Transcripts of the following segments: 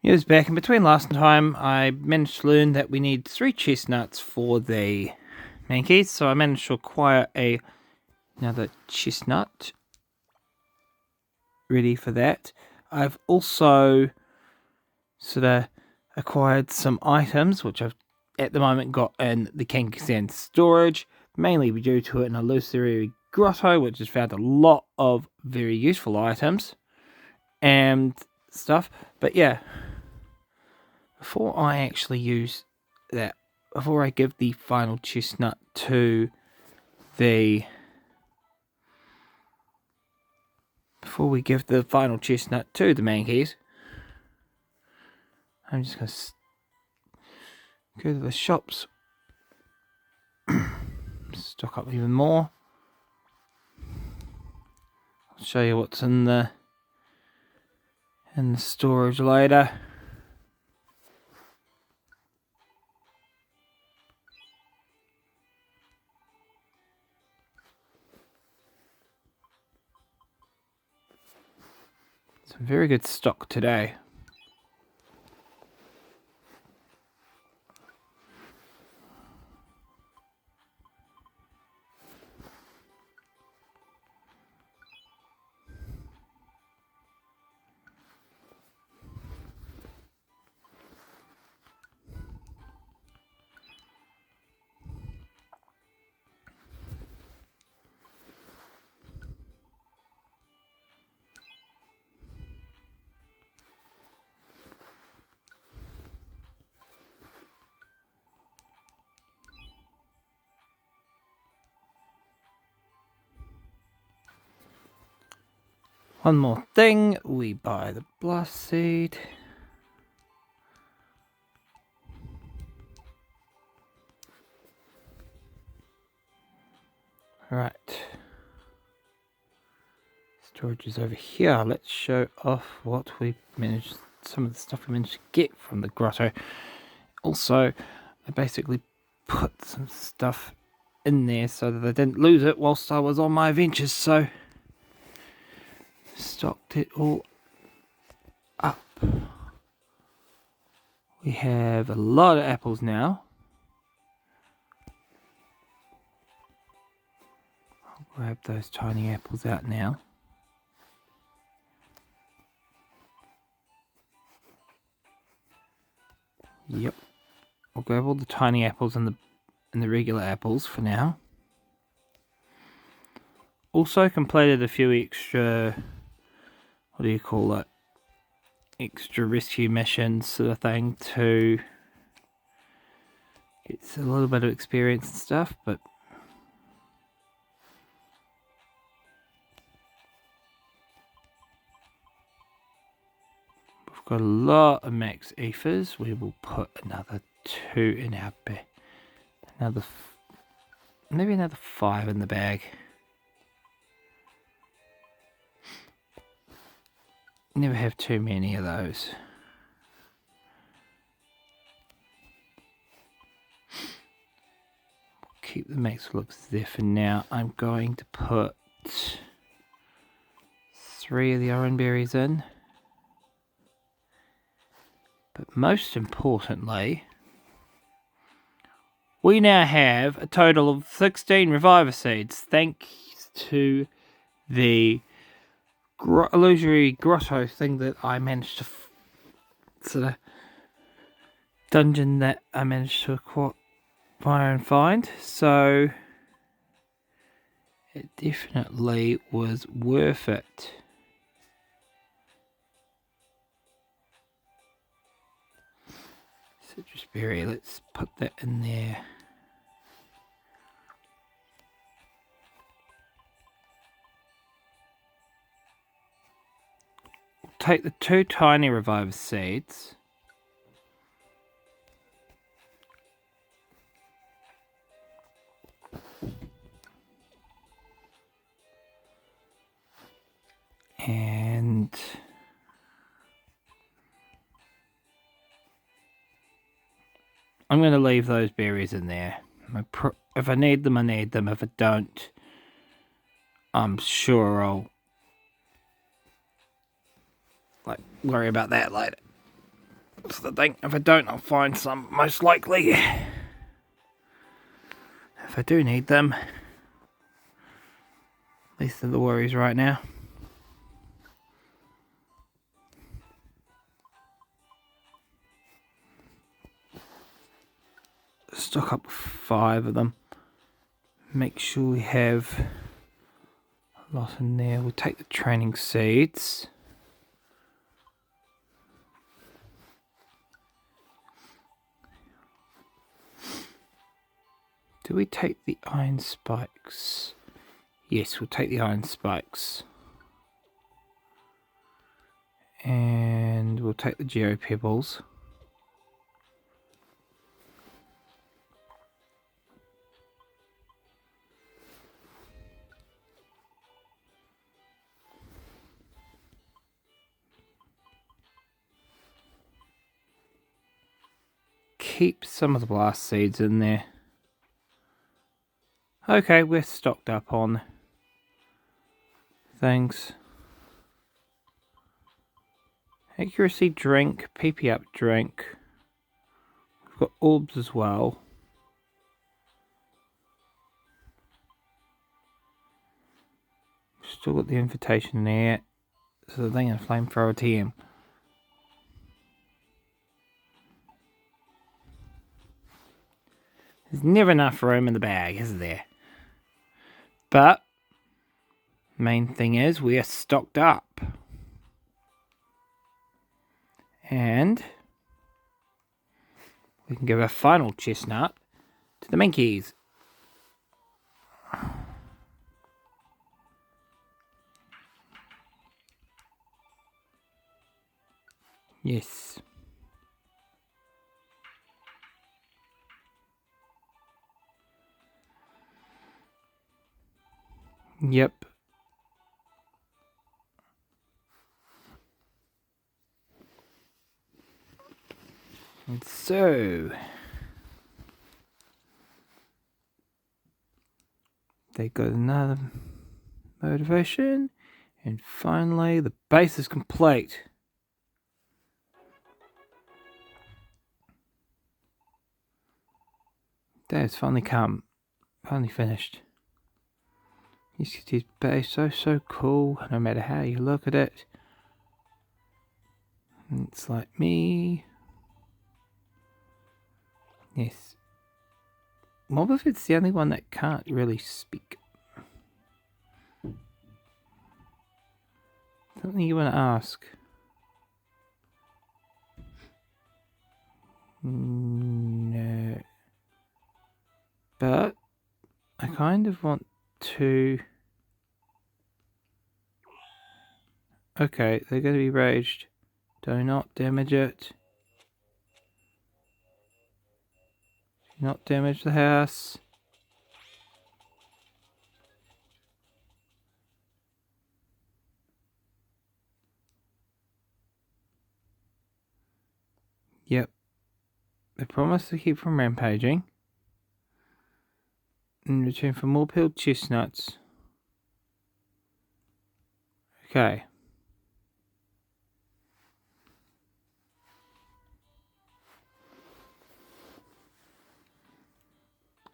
Years back, in between last time, I managed to learn that we need 3 chestnuts for the Mankeys, so I managed to acquire another chestnut ready for that. I've also sort of acquired some items, which I've at the moment got in the Kangaskhan storage, mainly due to an illusory grotto, which has found a lot of very useful items and stuff. But yeah, before I actually use that, before I give the final chestnut to the... Before we give the final chestnut to the Mankeys, I'm just going to go to the shops, stock up even more. I'll show you what's in the storage later. Some very good stock today. One more thing, we buy the blast seed. Right. Storage is over here. Let's show off what we managed, some of the stuff we managed to get from the grotto. Also, I basically put some stuff in there so that I didn't lose it whilst I was on my adventures, so stocked it all up. We have a lot of apples now. I'll grab those tiny apples out now. Yep. I'll grab all the tiny apples and the regular apples for now. Also completed a few extra, what do you call it, extra rescue missions sort of thing to get a little bit of experience and stuff, but we've got a lot of max ethers. We will put another 2 in our bag, maybe another 5 in the bag. Never have too many of those. Keep the max looks there for now. I'm going to put 3 of the orange berries in. But most importantly, we now have a total of 16 reviver seeds, thanks to the illusory grotto thing that I managed to sort of dungeon that I managed to acquire and find. So it definitely was worth it. Citrus berry, let's put that in there. Take the 2 tiny reviver seeds. And I'm going to leave those berries in there. If I need them, I need them. If I don't, I'm sure I'll worry about that later. That's the thing. If I don't, I'll find some, most likely. If I do need them. These are the worries right now. Stock up 5 of them. Make sure we have a lot in there. We'll take the training seeds. Do we take the iron spikes? Yes, we'll take the iron spikes. And we'll take the geo pebbles. Keep some of the blast seeds in there. Okay, we're stocked up on things. Accuracy drink, PP up drink. We've got orbs as well. Still got the invitation there. So the thing and flamethrower TM. There's never enough room in the bag, is there? But main thing is we are stocked up. And we can give a final chestnut to the Minkies. Yes. Yep. And so they got another motivation, and finally the base is complete. Day has finally come, finally finished. UCT's base so cool, no matter how you look at it. It's like me. Yes. Mobofit's the only one that can't really speak. Something you want to ask? No. But I kind of want to... Okay, they're going to be raged. Do not damage it. Do not damage the house. Yep. They promise to keep from rampaging. In return for more peeled chestnuts. Okay.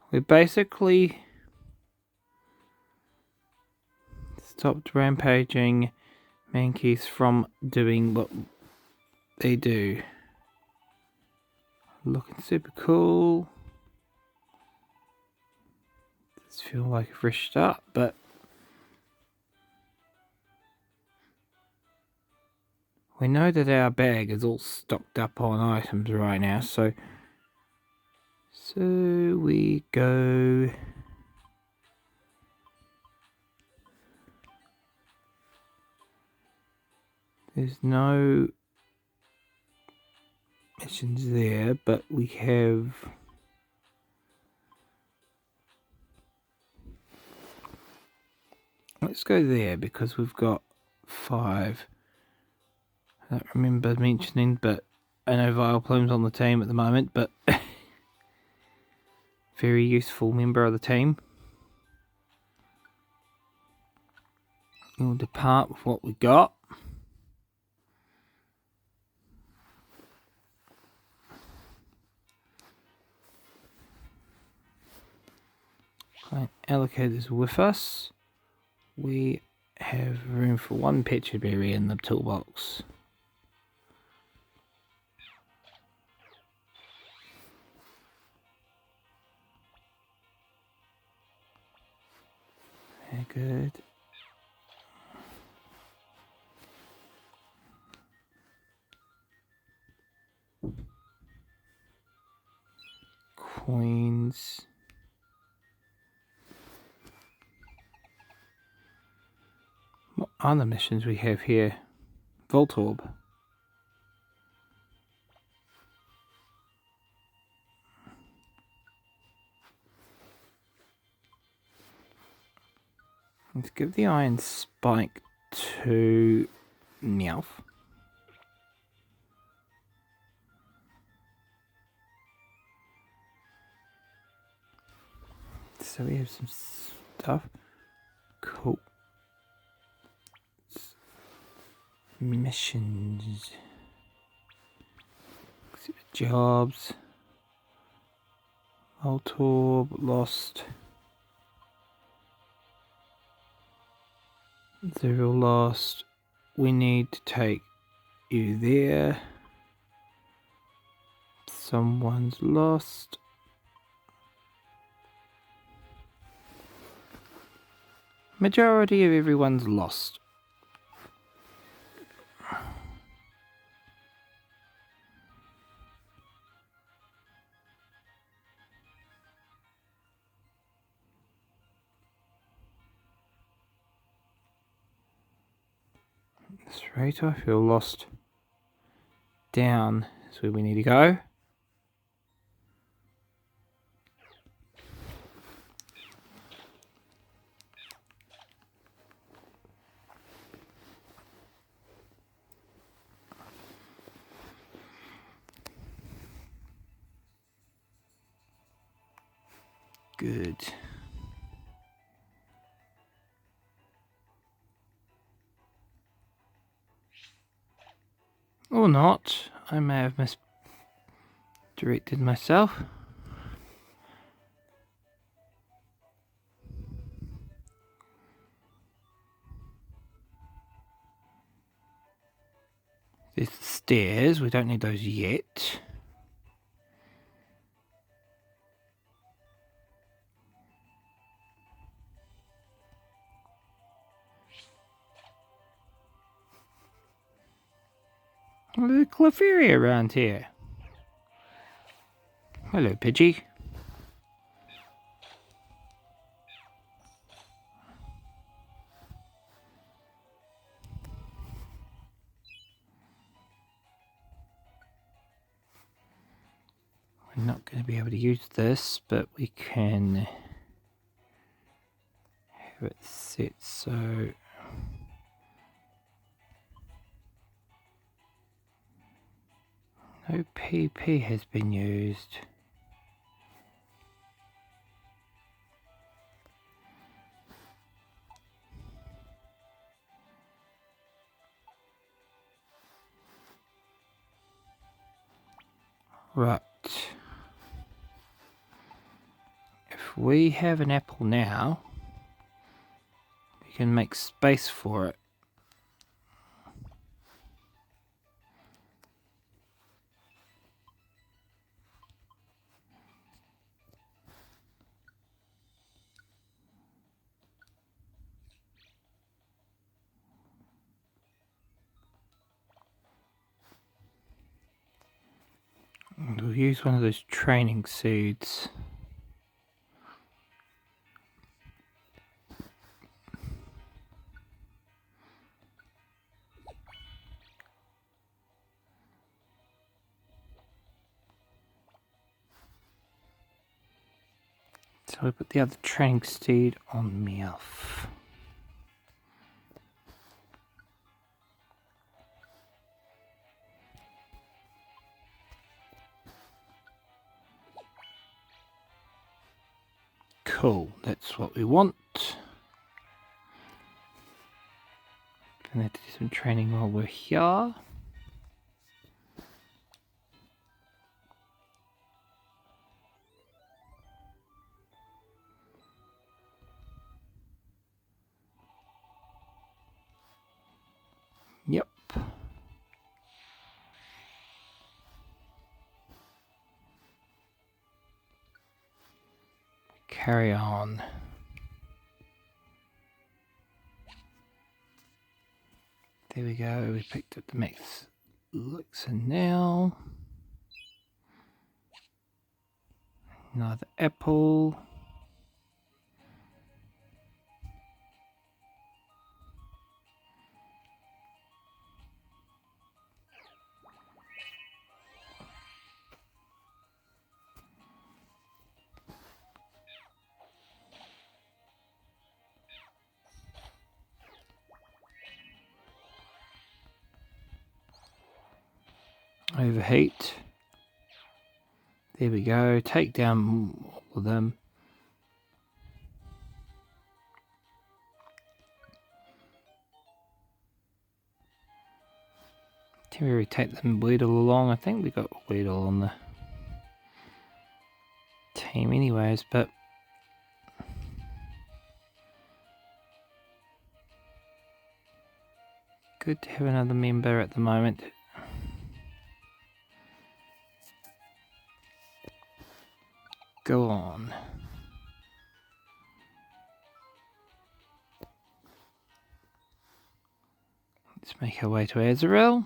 We basically stopped rampaging Mankeys from doing what they do. Looking super cool. Does feel like a fresh start, but we know that our bag is all stocked up on items right now, so we go. There's no missions there, but we have. Let's go there because we've got 5. I don't remember mentioning, but I know Vileplume's on the team at the moment, but very useful member of the team. We'll depart with what we got. allocators with us, we have room for one Pecha Berry in the toolbox. Very good. Coins. What other missions we have here? Voltorb. Let's give the Iron Spike to Meowth. So we have some stuff. Cool. Missions. Jobs. Voltorb lost. Zero lost. We need to take you there. Someone's lost. Majority of everyone's lost. That's right, I feel lost. Down is where we need to go. Good. Or not. I may have misdirected myself. There's the stairs. We don't need those yet. There's a Clefairy around here. Hello, Pidgey. We're not going to be able to use this, but we can have it set so no PP has been used. Right. If we have an apple now, we can make space for it. We'll use one of those training seeds. So we put the other training seed on Meowth. Cool, that's what we want. Gonna have to do some training while we're here. Yep. Carry on. There we go. We picked up the max elixir now. Another apple. Overheat. There we go. Take down all of them. Temporarily take them Weedle along. I think we got Weedle on the team anyways, but good to have another member at the moment. Go on. Let's make our way to Azrael.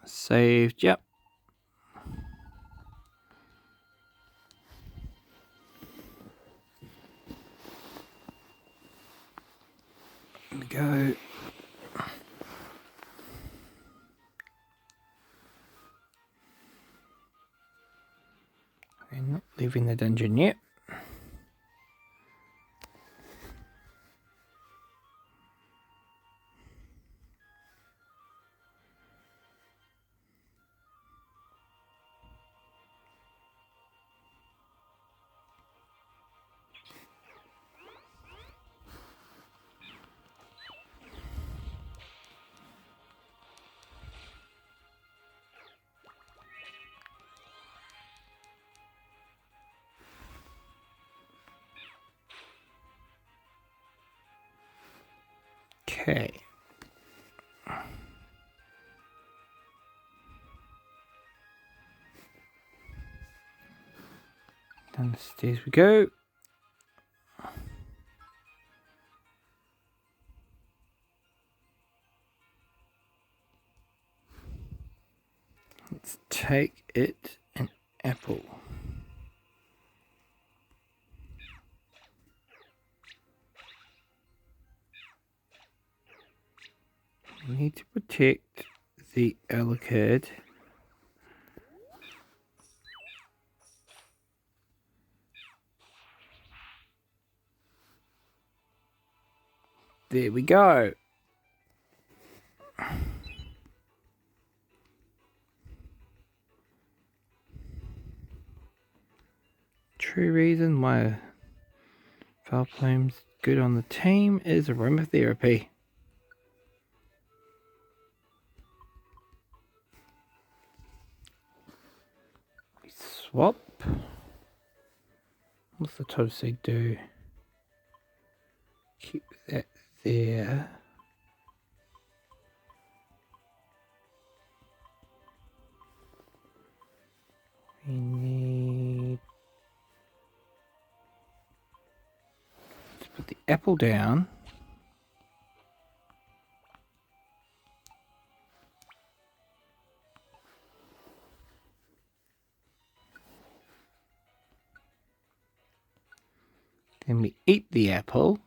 Saved, yep. There we go. We're not leaving the dungeon yet. Okay. Down the stairs we go. Let's take it an apple. We need to protect the Alucard. There we go. True reason why Vileplume's good on the team is aromatherapy. Swap. What's the Toadseed do? Keep that there. We need... Let's put the apple down. Then we eat the apple.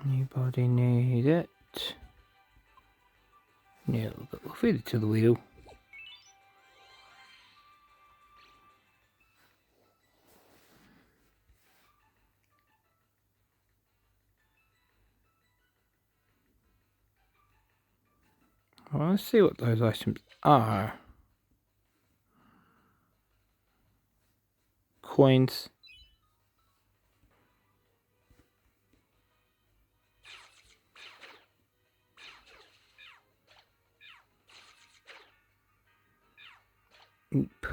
Anybody need it? Yeah, we'll feed it to the wheel. Well, let's see what those items are. Coins. Oop.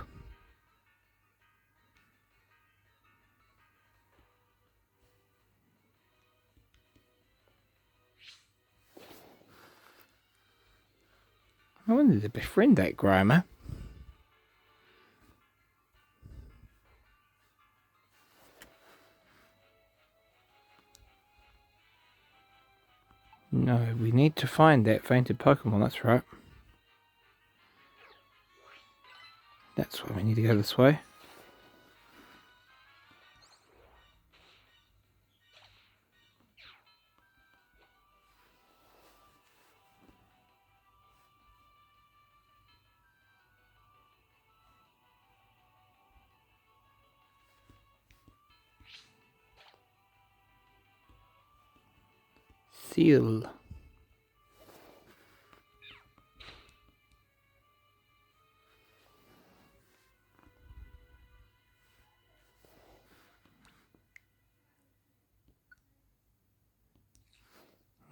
I wanted to befriend that Grimer. No, we need to find that fainted Pokemon, that's right. That's why we need to go this way. Seal.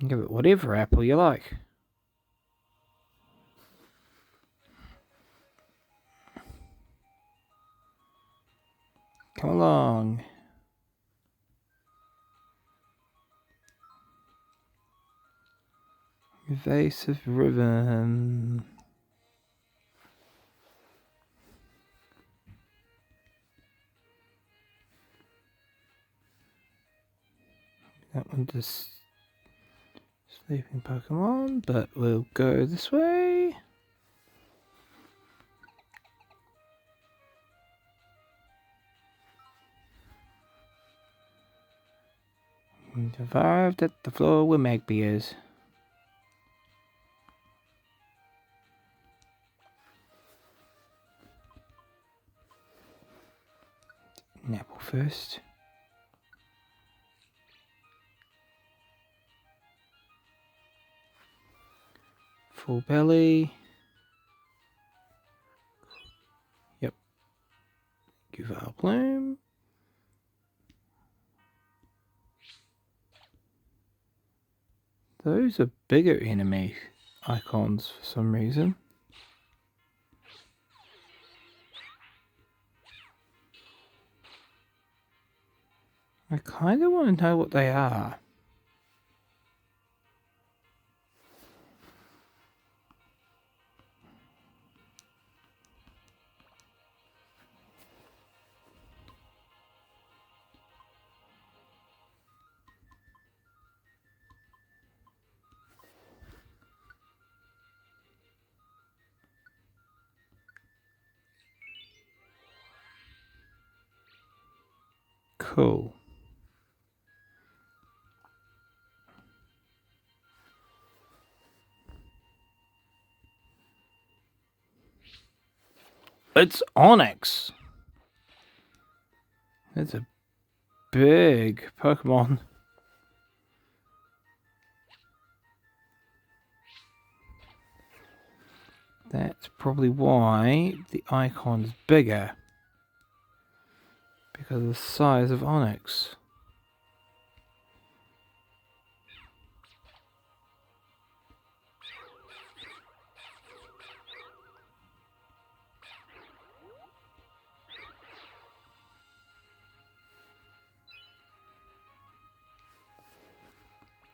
Give it whatever apple you like. Come along. Evasive Ribbon. That one just sleeping Pokemon, but we'll go this way. We arrived at the floor where Magby is. An apple first. Full belly. Yep. Give our bloom. Those are bigger enemy icons for some reason. I kind of want to know what they are. Cool. It's Onix. It's a big Pokemon. That's probably why the icon's bigger. Because of the size of Onix.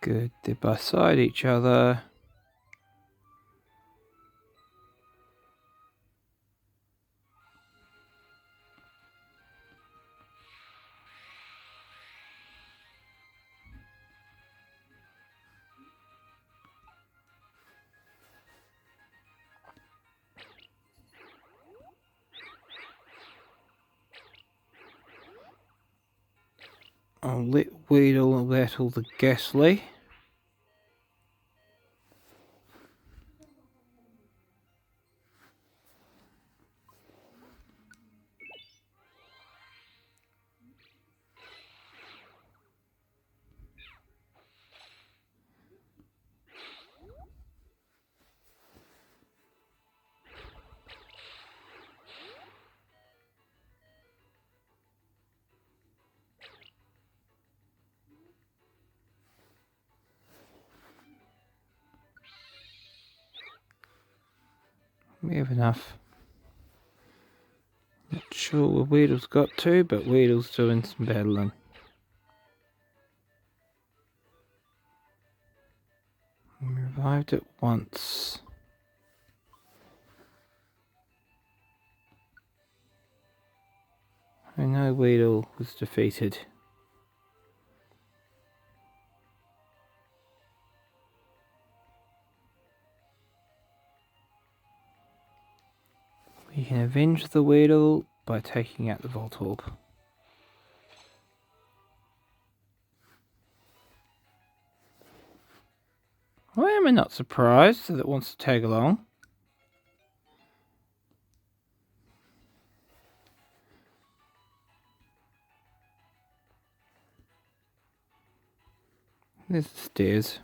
Good, they're beside each other. I'll let Weedle battle the Ghastly. We have enough. Not sure where Weedle's got to, but Weedle's doing some battling. We revived it once. I know Weedle was defeated. We can avenge the Weedle by taking out the Voltorb. Why am I not surprised that it wants to tag along? There's the stairs.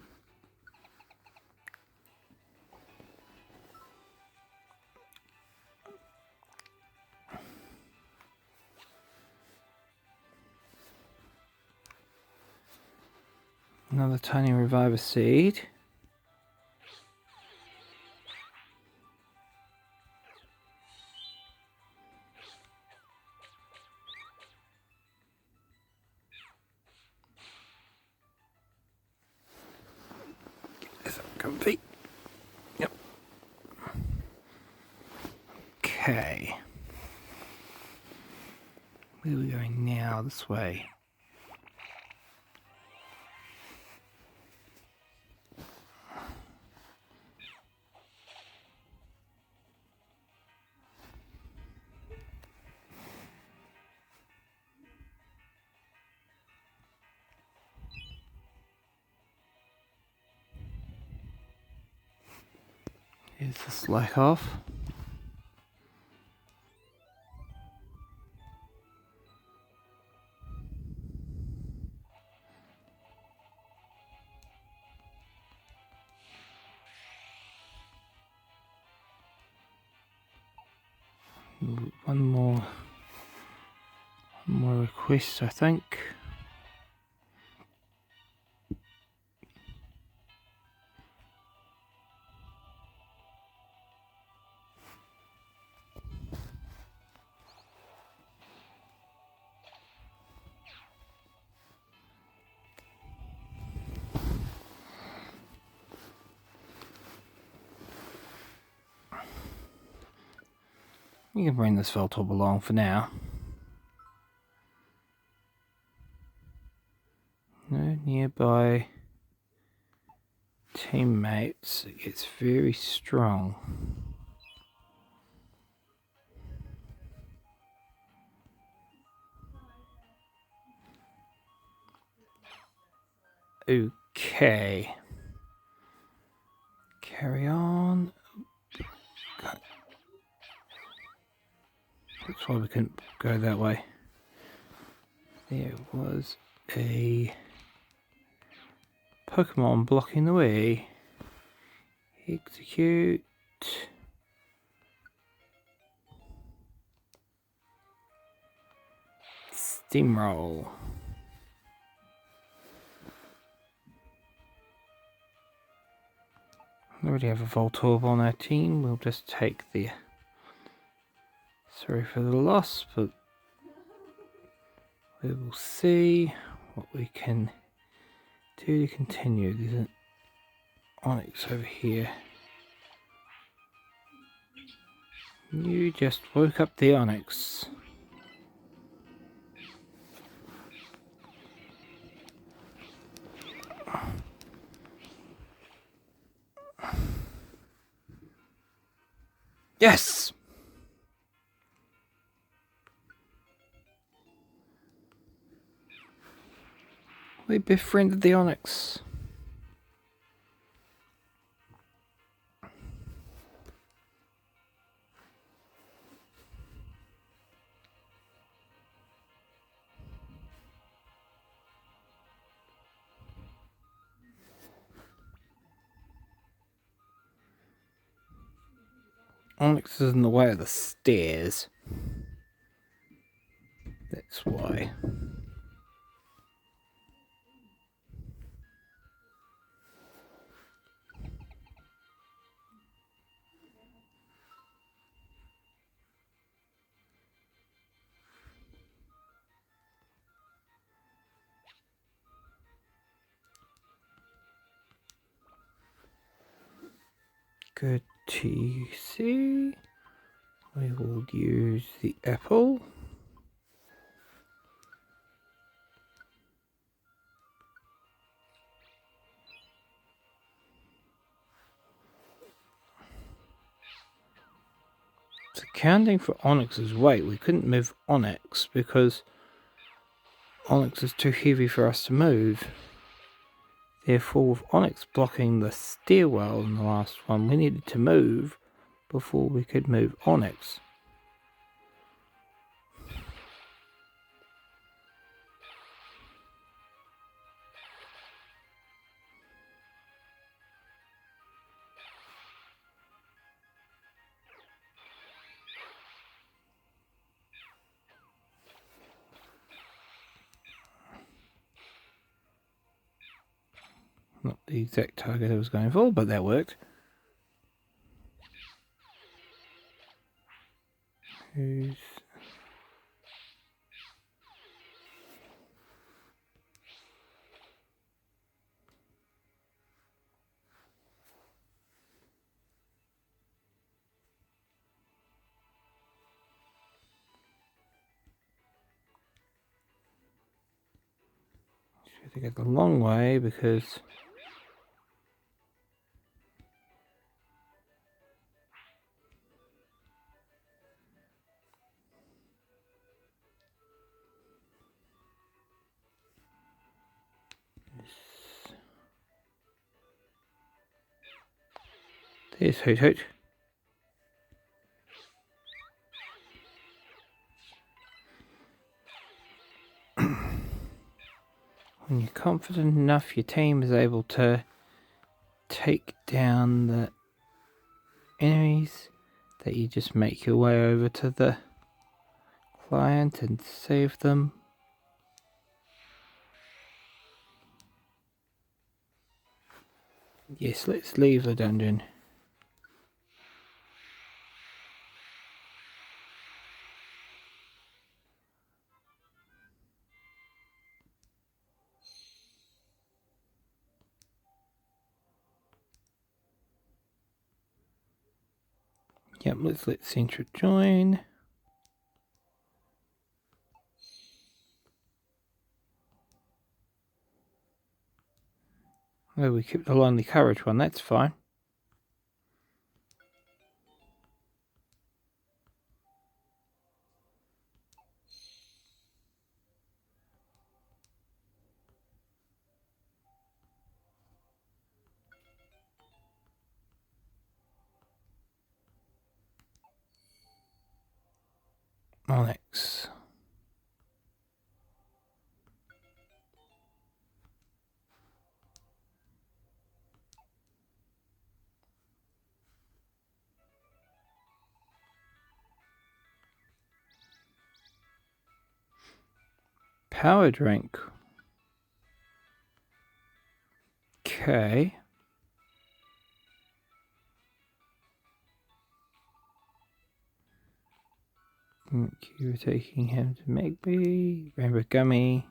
Another tiny reviver seed. Get this up comfy. Yep. Okay. Where are we going now? This way. Here's the slack off. One more request, I think. You can bring this Voltorb along for now. No nearby teammates. It gets very strong. Okay. Carry on. That's why we couldn't go that way. There was a Pokemon blocking the way. Execute. Steamroll. We already have a Voltorb on our team. We'll just take the... Sorry for the loss, but we will see what we can do to continue. There's an Onix over here. You just woke up the Onix. Yes! We befriended the Onyx. Onyx is in the way of the stairs. That's why. Good to see. We will use the apple. So counting for Onyx's weight, we couldn't move Onyx because Onyx is too heavy for us to move. Therefore, with Onyx blocking the stairwell in the last one, we needed to move before we could move Onyx. Not the exact target I was going for, but that worked. Who's... to get the long way because there's Hoot Hoot. When you're confident enough, your team is able to take down the enemies, that you just make your way over to the client and save them. Yes, let's leave the dungeon. Yep, let's let Centra join. Oh, we kept the Lonely Courage one, that's fine. Onyx. Power drink. Okay. Thank you for taking him to Megby. Rainbow Gummy.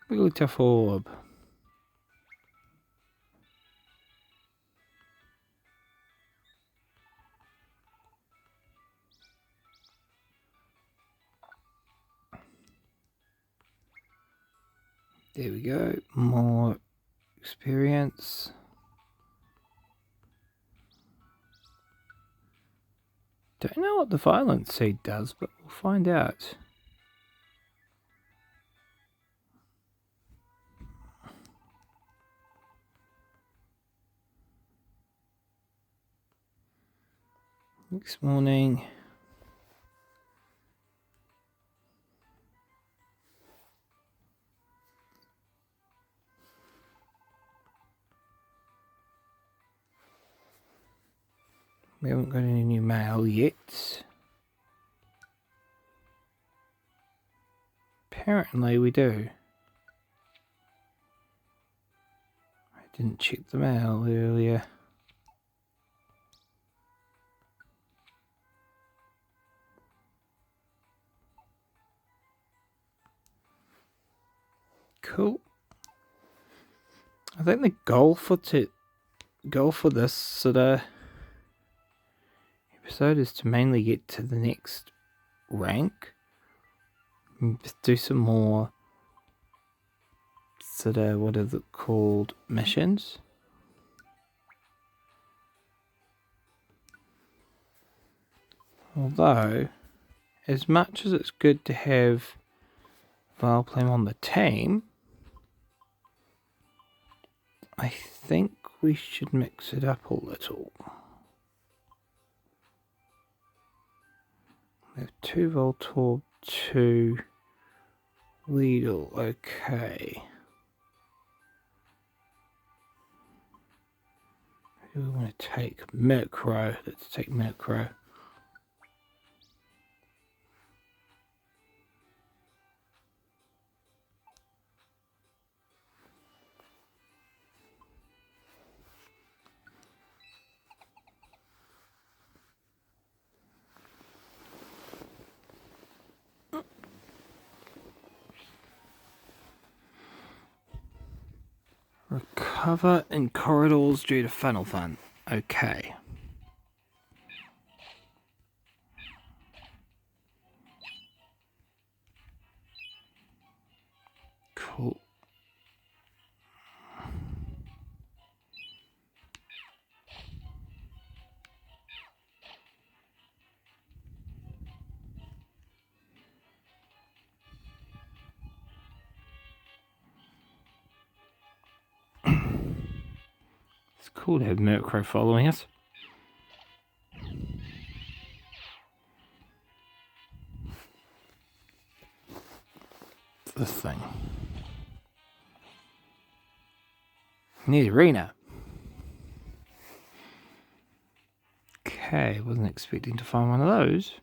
Wigglytuff Orb. There we go. More experience. Don't know what the Violent Seed does, but we'll find out. Next morning. We haven't got any new mail yet. Apparently we do. I didn't check the mail earlier. Cool. I think the goal for this sort of episode is to mainly get to the next rank. Do some more sort of, what is it called, missions. Although, as much as it's good to have Vileplume on the team, I think we should mix it up a little. We have 2 Voltorb, 2 Weedle, okay. Who do we want to take? Murkrow, let's take Murkrow. Recover in corridors due to funnel fun. Okay. Cool. It's cool to have Murkrow following us. This thing. Near arena. Okay, wasn't expecting to find one of those.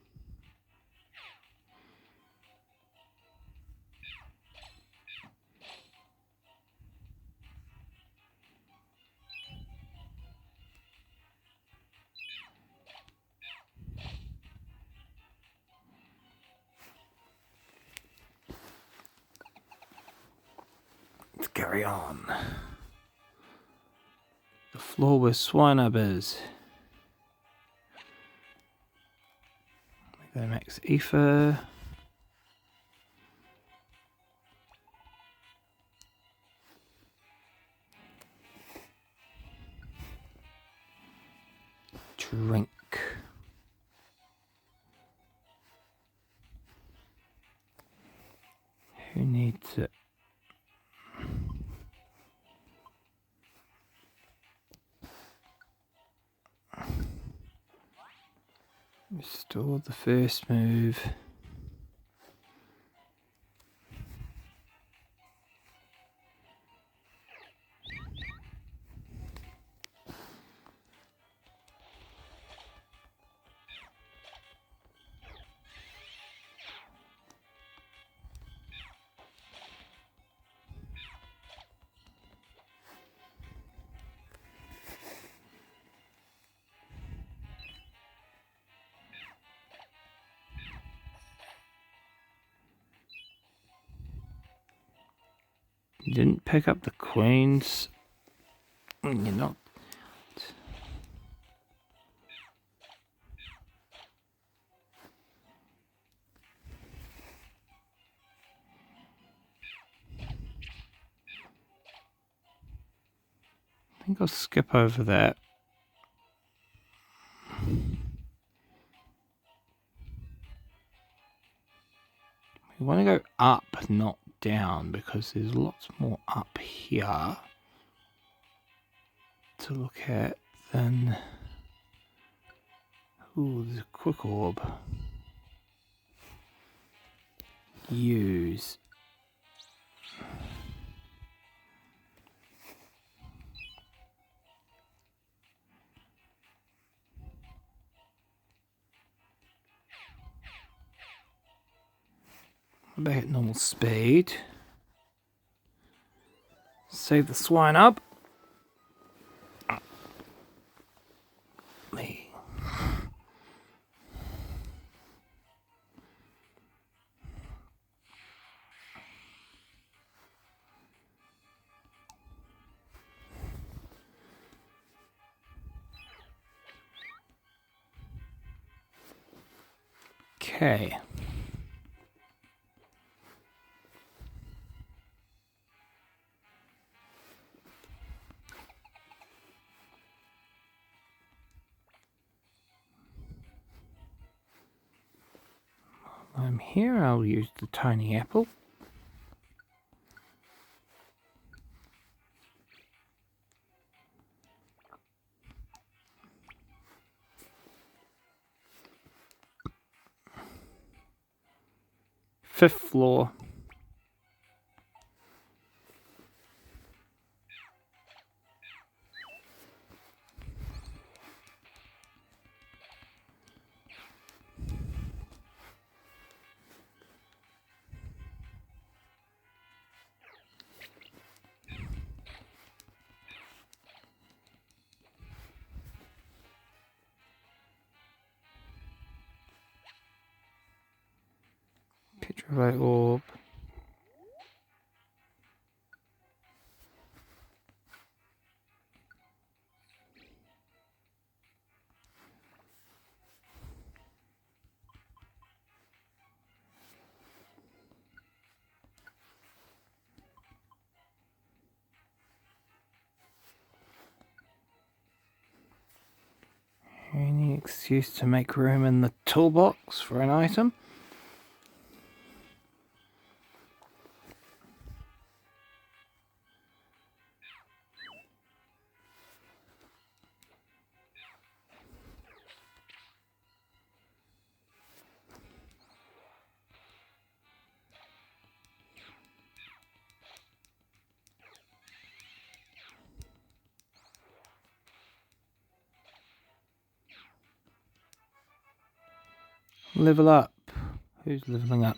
Let's carry on. The floor with Swinubers. We go max Ether. Drink. Who needs it? Restore the first move. You didn't pick up the Queen's. You're not. I think I'll skip over that. We want to go up, not down, because there's lots more up here to look at than... Ooh, there's a quick orb. Use. Back at normal speed. Save the swine up. Me. Okay. While I'm here, I'll use the tiny apple. Fifth floor. Petrify orb. Any excuse to make room in the toolbox for an item. Level up. Who's leveling up?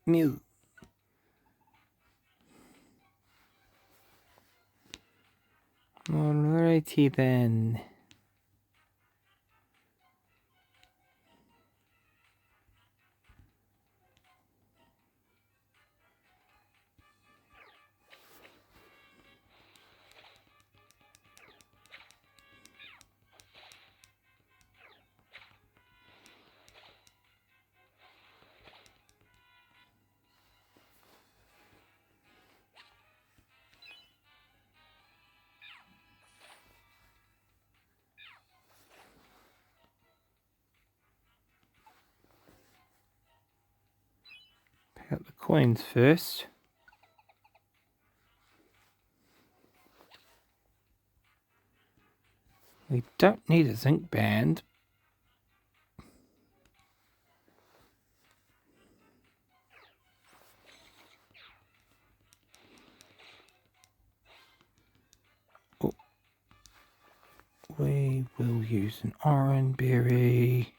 Mew. Alrighty then. Pick up the coins first. We don't need a zinc band. Oh. We will use an orange berry.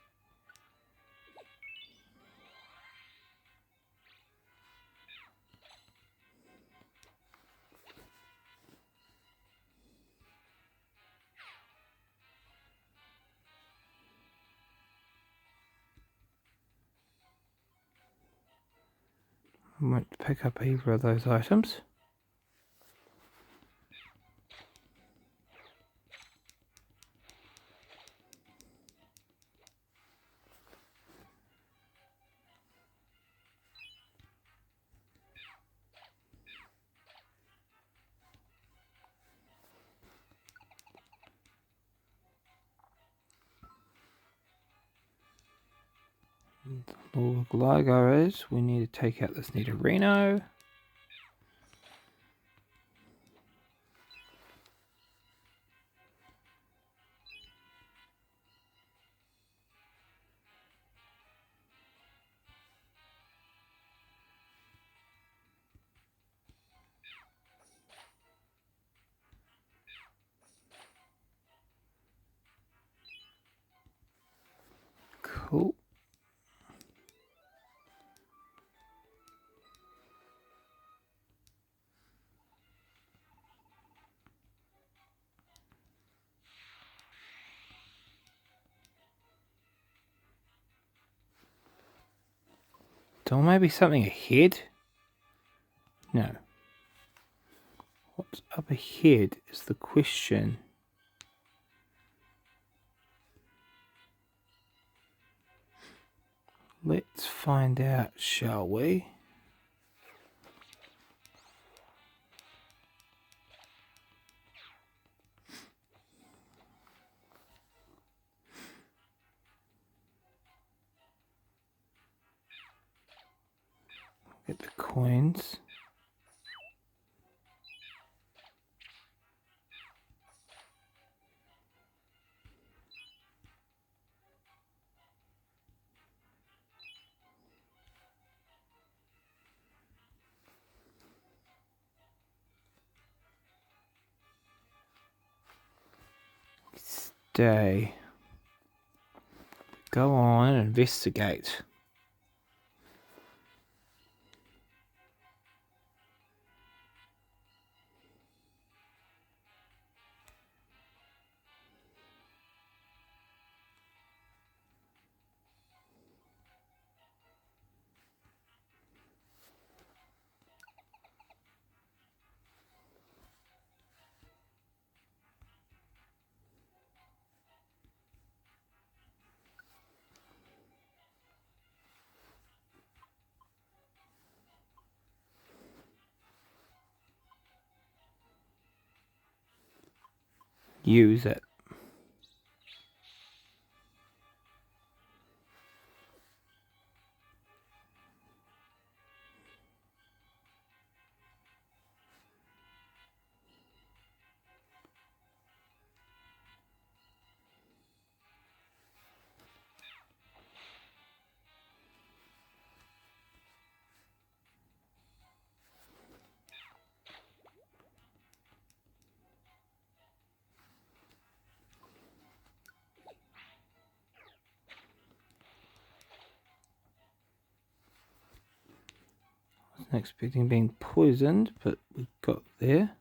I won't pick up either of those items. All Gligar is, we need to take out this Nidorino. Cool. So maybe something ahead? No. What's up ahead is the question. Let's find out, shall we? Get the coins. Stay. Go on and investigate. Use it. Wasn't expecting being poisoned, but we got there.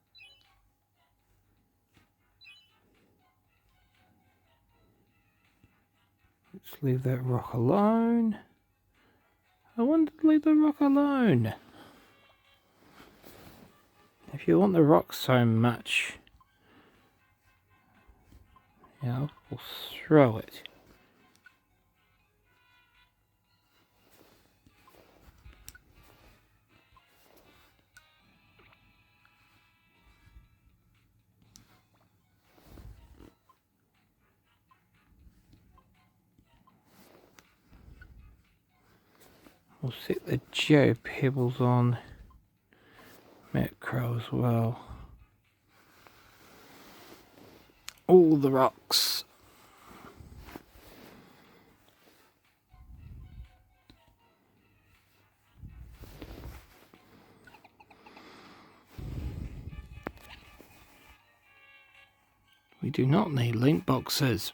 Let's leave that rock alone. I wanted to leave the rock alone. If you want the rock so much, we'll throw it. We'll set the Geo Pebbles on Matt Crow as well. All the rocks. We do not need link boxes.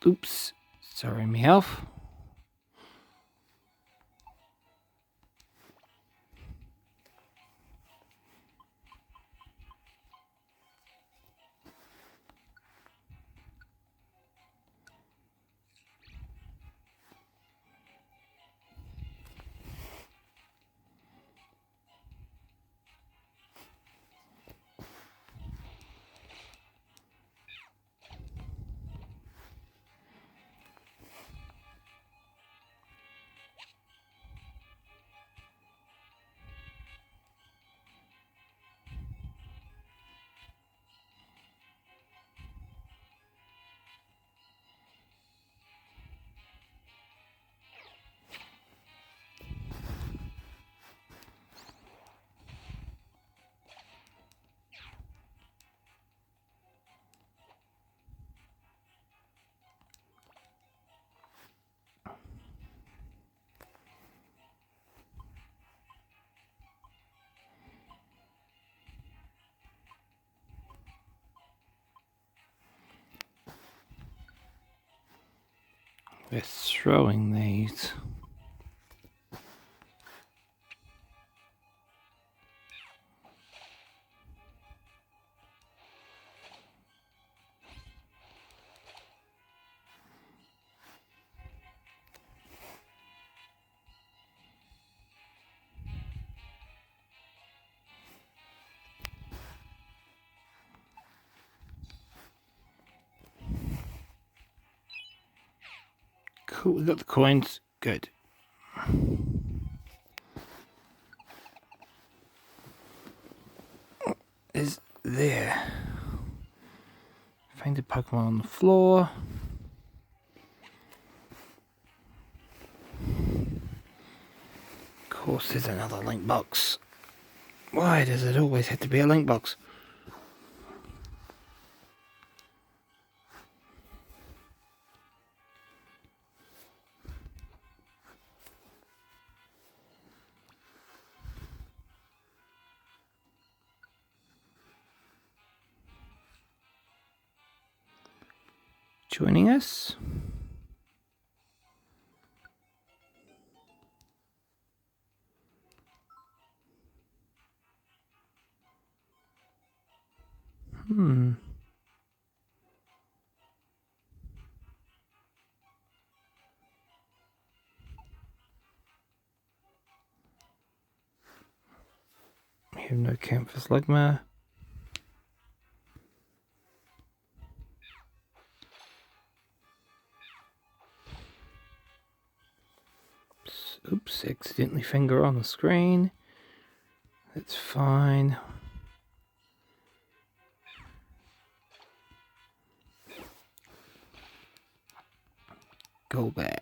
Oops, sorry, Meowth. We're throwing these. Cool, we got the coins. Good. Is there? Find a Pokemon on the floor. Of course, there's another link box. Why does it always have to be a link box? Joining us. We have no camp for Slugma. Oops, accidentally finger on the screen. That's fine. Golbat.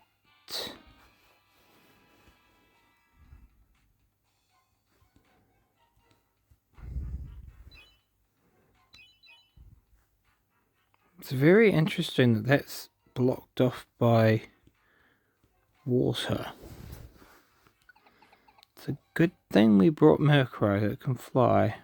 It's very interesting that that's blocked off by water. It's a good thing we brought Murkrow that can fly.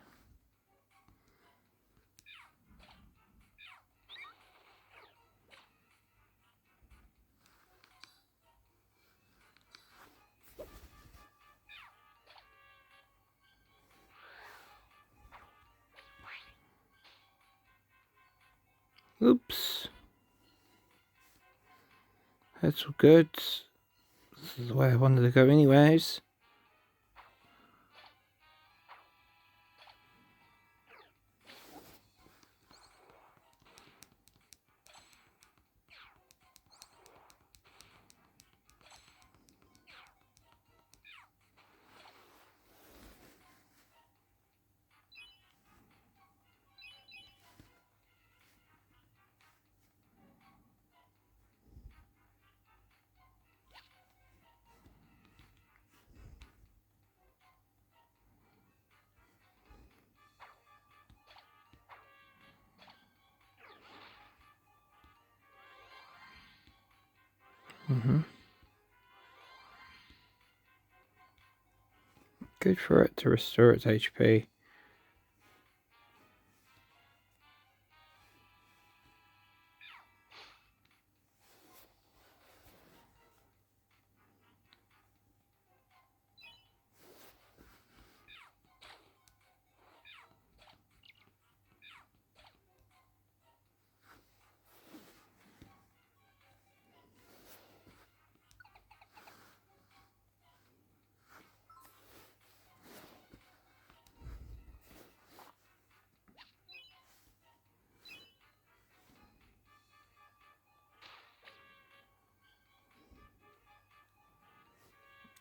Oops. That's all good. This is the way I wanted to go anyways. Good for it to restore its HP.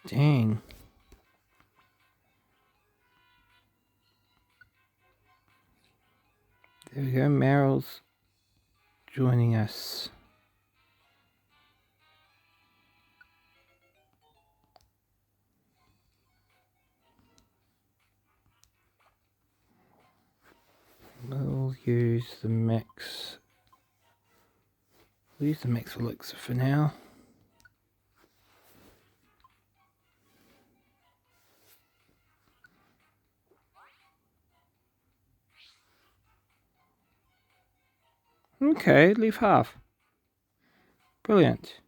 Dang. There we go, Meryl's joining us. We'll use the mix. We'll use the mix elixir for now. Okay, leave half. Brilliant.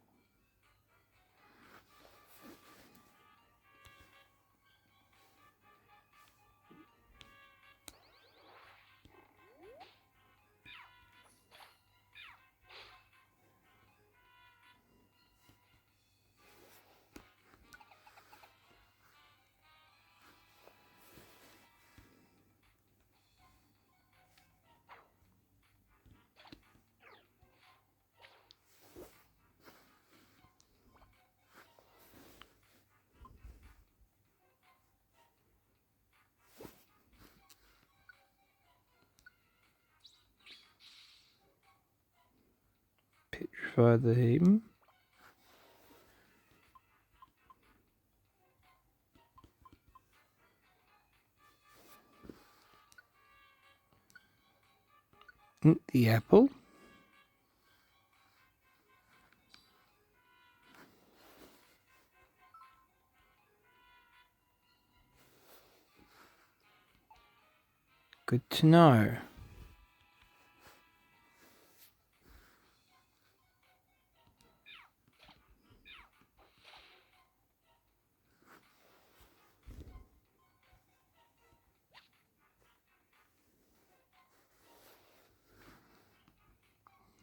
purify them. The apple. Good to know.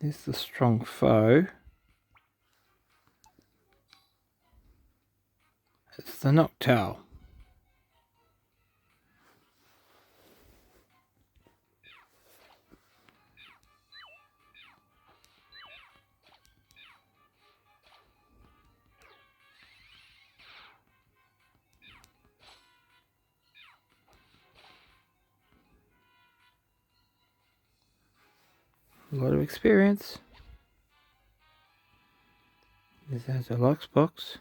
There's the strong foe. It's the Noctowl. A lot of experience. There's a Deluxe box.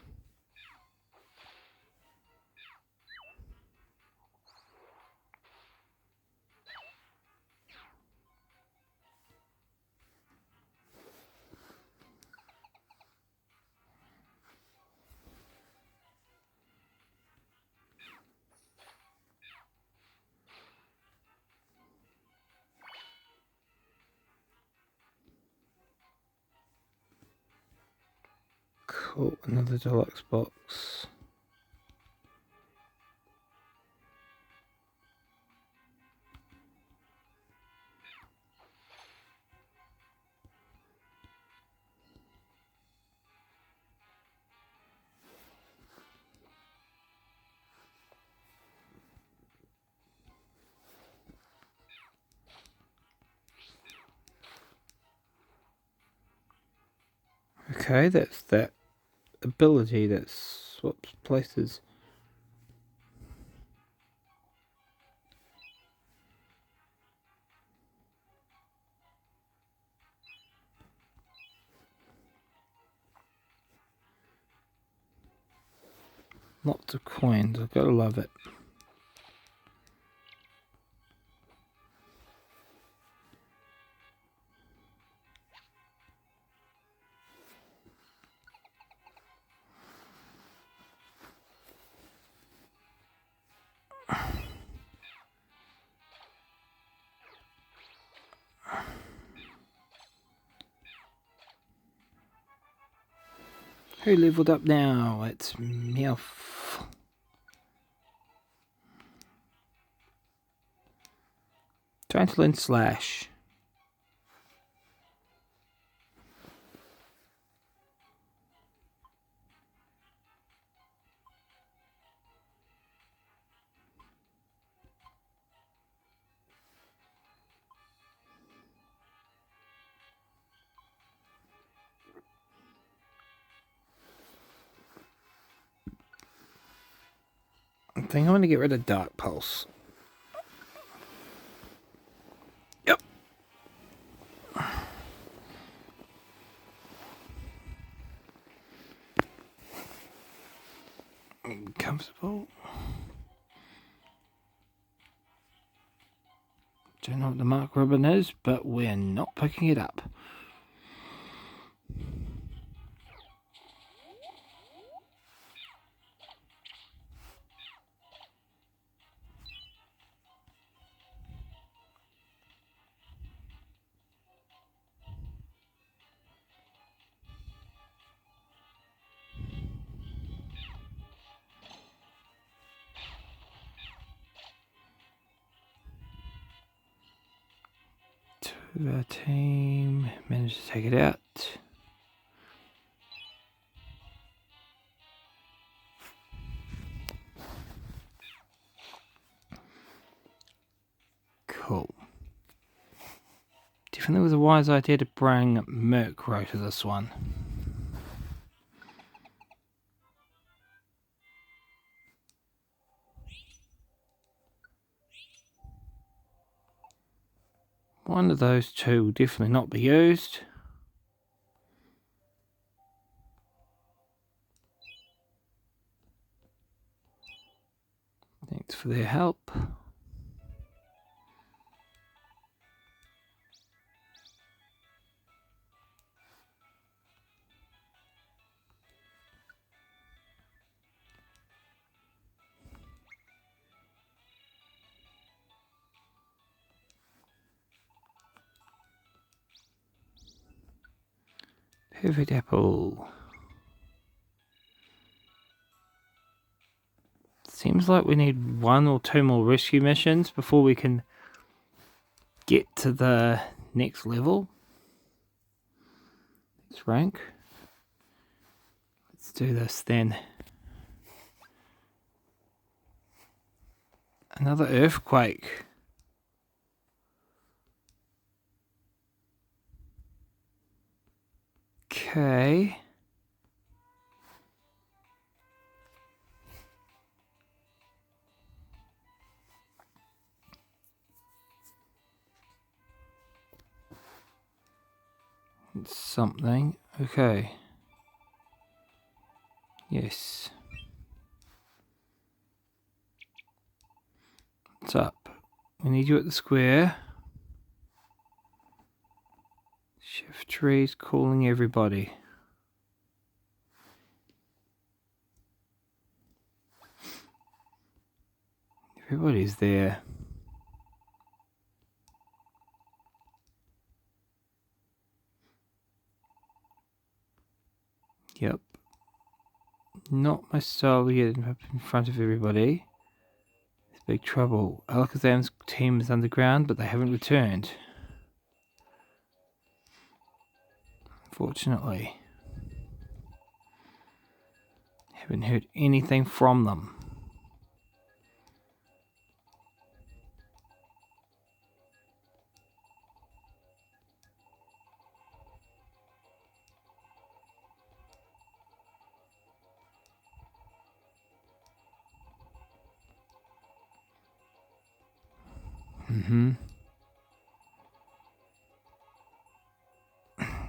Cool, another Deluxe box. Okay, that's that ability that swaps places. Lots of coins, I've got to love it. Who leveled up now? It's Meowth. Translin Slash. I think I'm going to get rid of Dark Pulse. Yep. Comfortable. Don't know what the Mark Ribbon is, but we're not picking it up. Two of our team managed to take it out. Cool. Definitely was a wise idea to bring Murkrow to this one. One of those two will definitely not be used. Thanks for their help. Perfect apple. Seems like we need 1 or 2 more rescue missions before we can get to the next level. Let's rank. Let's do this then. Another earthquake. Okay. It's something. Okay. Yes. What's up? We need you at the square. Shift trees calling everybody. Everybody's there. Yep. Not my style to get in front of everybody. It's big trouble. Alakazam's team is underground, but they haven't returned. Unfortunately. Haven't heard anything from them.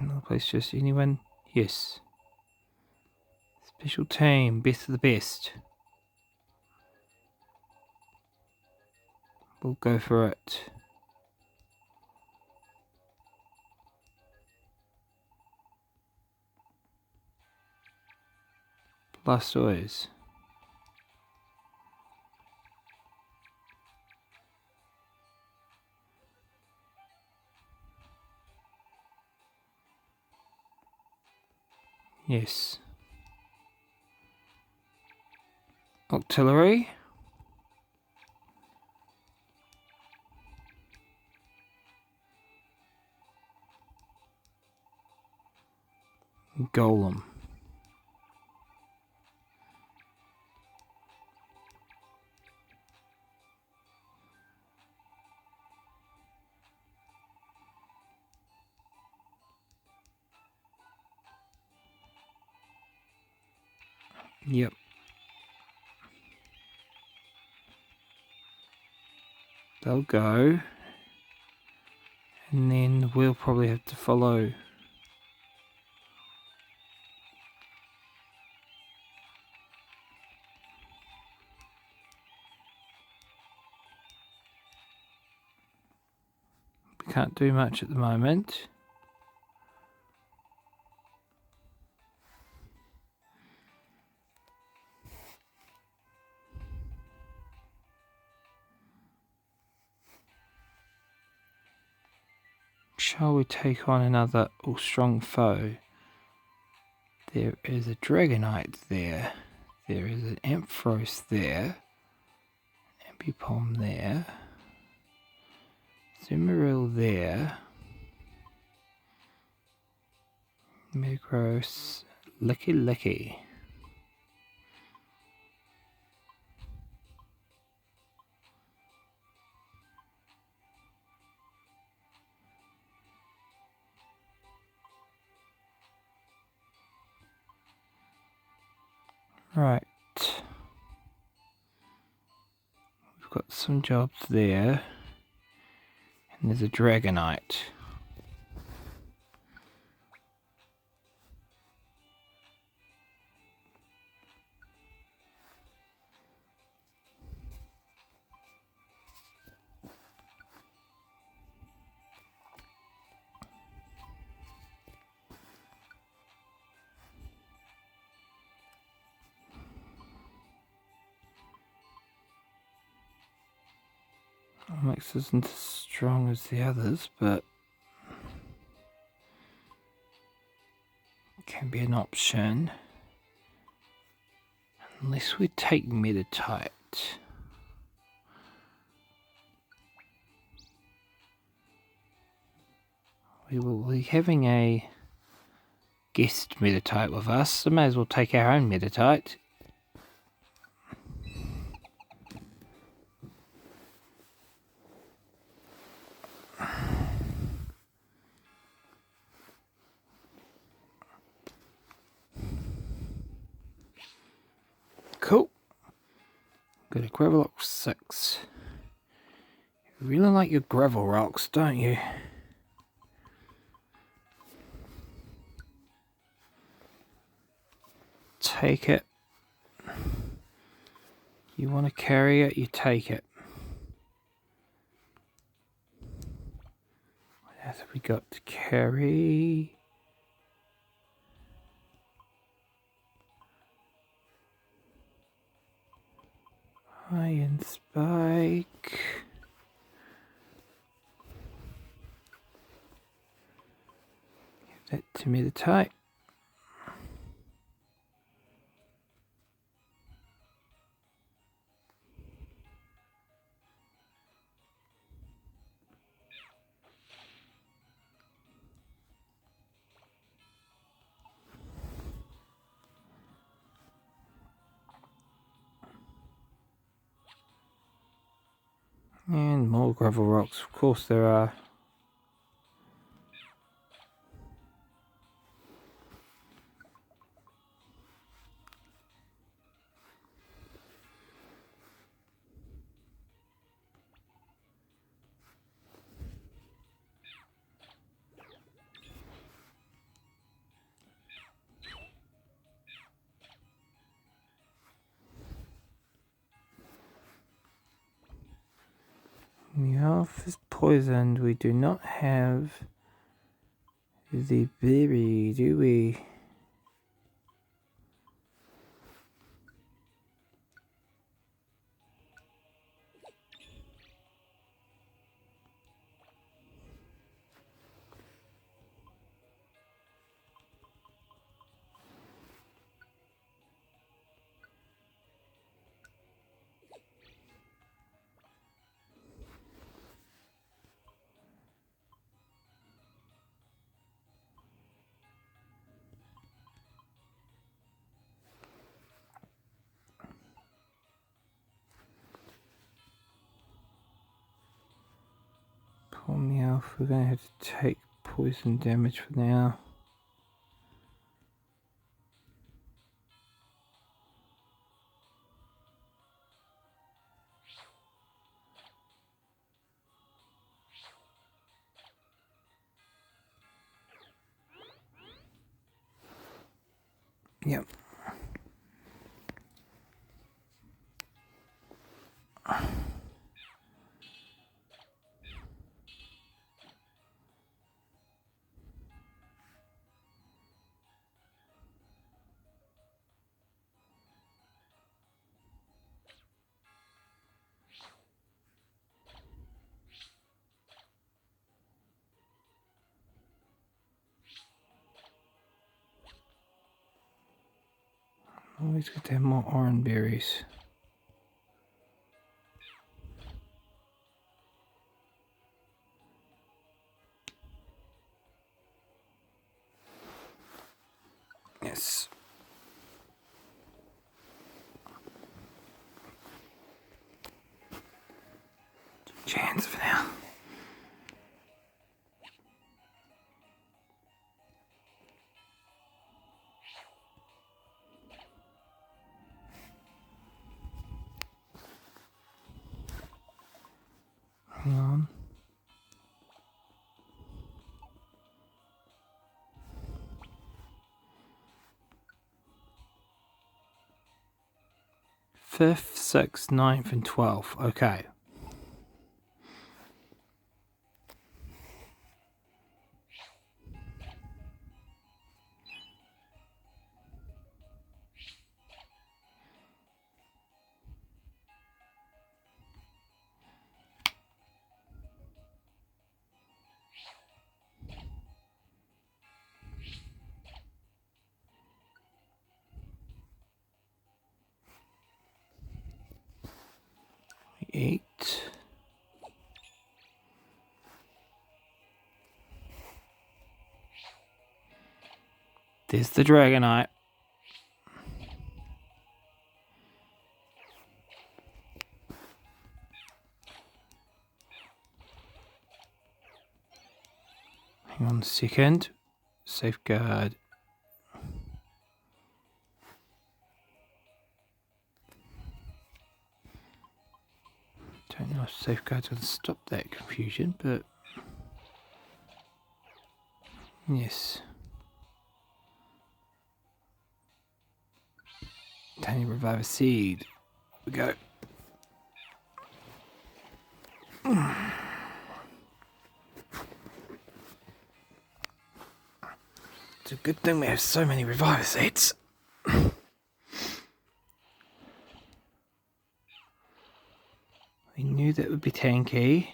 Another place just anyone? Yes. Special team, best of the best. We'll go for it. Blastoise. Yes. Octillery. Golem. Yep. They'll go. And then we'll probably have to follow. We can't do much at the moment. Shall we take on another strong foe? There is a Dragonite there. There is an Ampharos there. Ambipom there. Cimmeril there. Metagross. Licky. Right. We've got some jobs there. And there's a Dragonite. Onyx isn't as strong as the others, but can be an option. Unless we take Metatite. We will be having a guest Metatite with us, so may as well take our own Metatite. Cool. Got a Gravelock 6. You really like your gravel rocks, don't you? Take it. You want to carry it, you take it. What else have we got to carry? Iron Spike. Give that to Metatite. And more gravel rocks, of course there are. Meowth is poisoned. We do not have the berry, do we? Poor Meowth, we're going to have to take poison damage for now. Yep. Always good to have more orange berries. Yes. Chance for now. Hang on. Fifth, 6th, 9th, and 12th. Okay. Eat. There's the Dragonite. Hang on a second. Safeguard. Don't know if Safeguard's going to stop that confusion, but yes. Tiny Reviver Seed. We go. It's a good thing we have so many Reviver Seeds. We knew that would be tanky.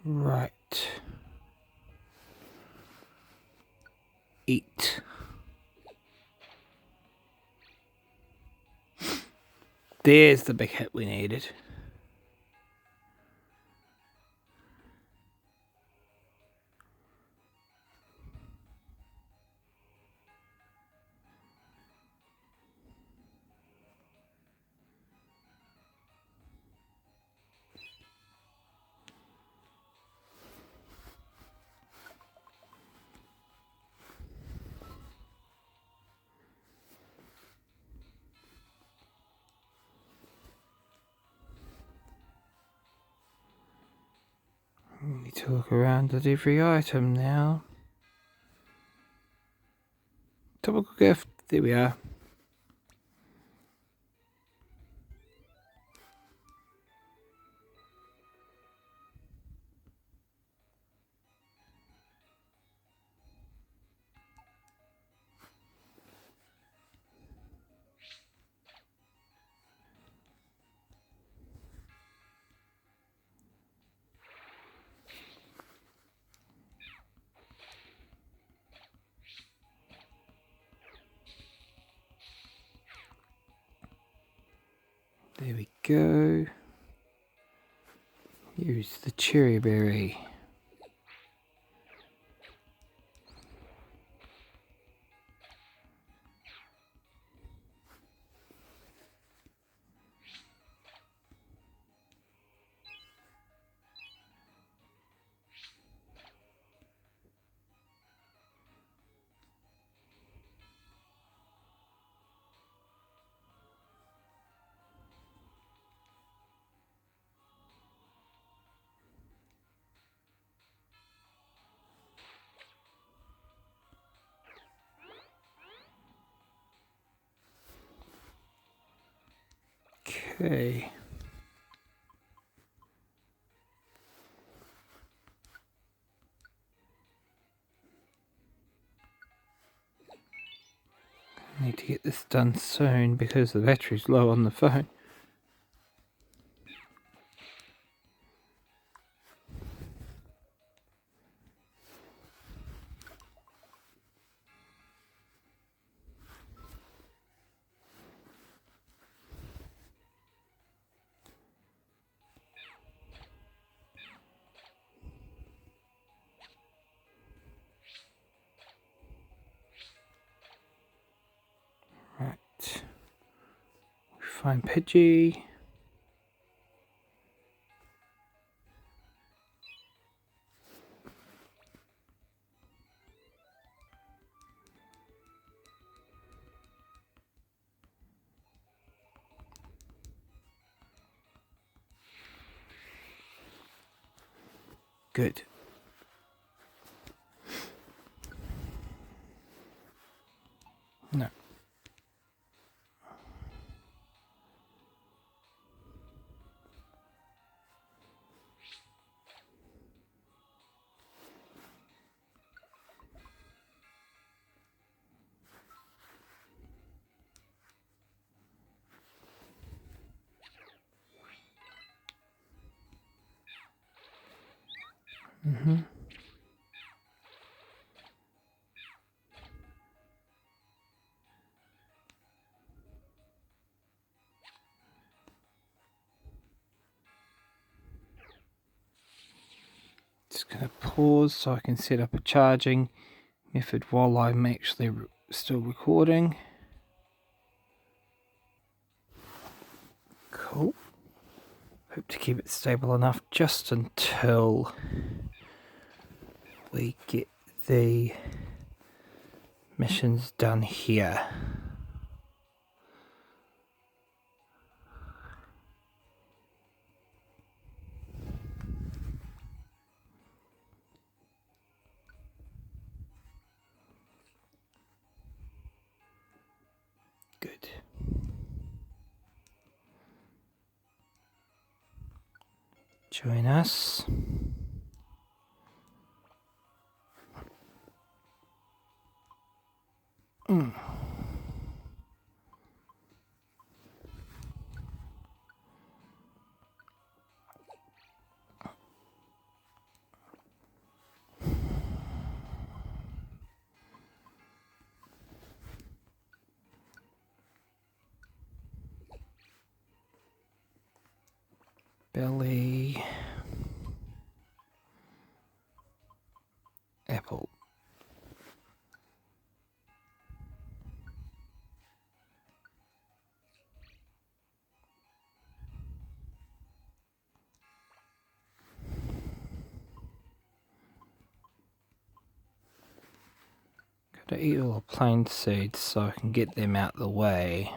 Right. Eat. There's the big hit we needed. We need to look around at every item now. Topical gift. There we are. There we go. Use the cherry berry. Okay. I need to get this done soon because the battery's low on the phone. Right. Find Pidgey. Good. No. Just going to pause so I can set up a charging method while I'm actually still recording. Cool. Hope to keep it stable enough just until we get the missions done here. Good. Join us. Belly. Apple. Gotta eat all the plain seeds so I can get them out the way.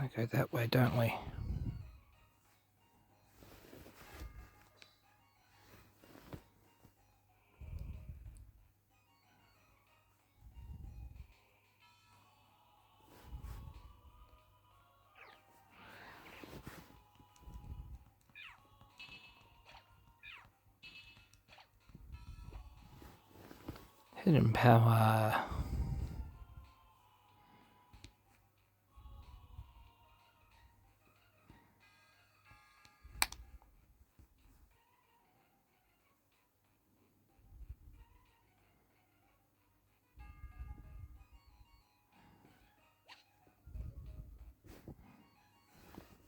We go that way, don't we? Hidden power.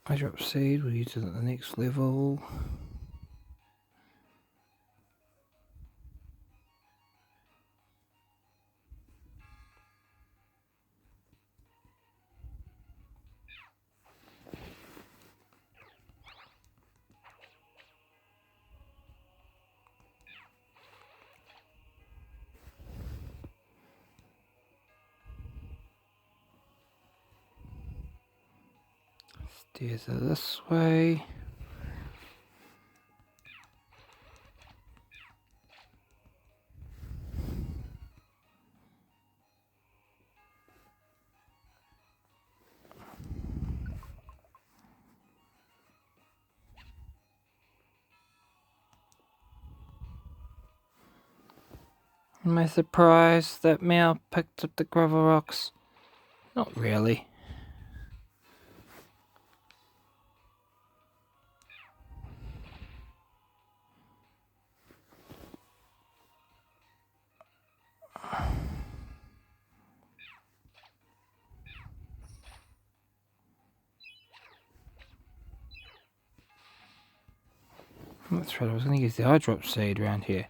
I drop seed, we'll use it at the next level. Stairs are this way. Am I surprised that Meow picked up the gravel rocks? Not really. That's right, I was going to use the eye drop seed around here.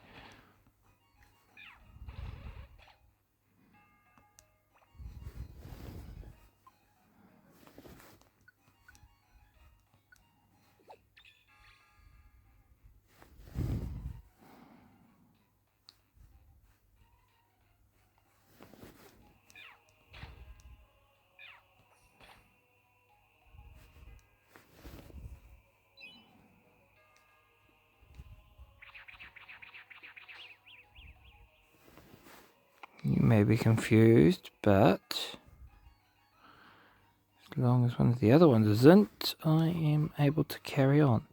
You may be confused, but as long as one of the other ones isn't, I am able to carry on.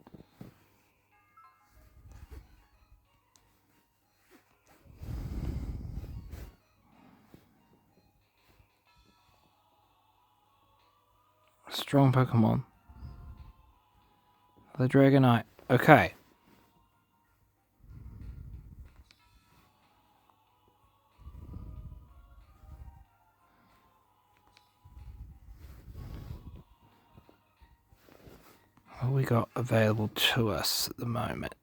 Strong Pokemon. The Dragonite. Okay. What we got available to us at the moment?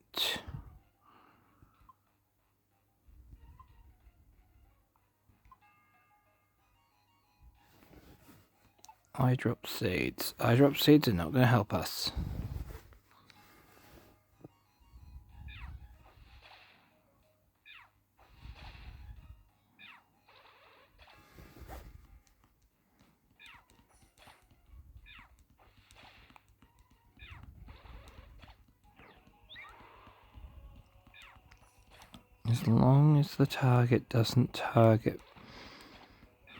Eye drop seeds. Eye drop seeds are not going to help us. As long as the target doesn't target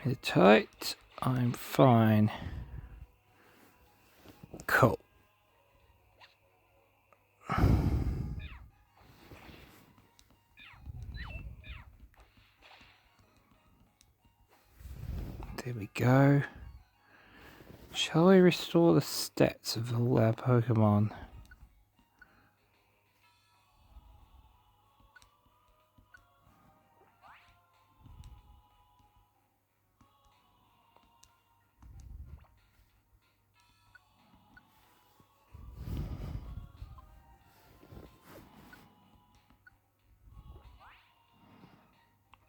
me tight, I'm fine. Cool. There we go. Shall we restore the stats of all our Pokemon?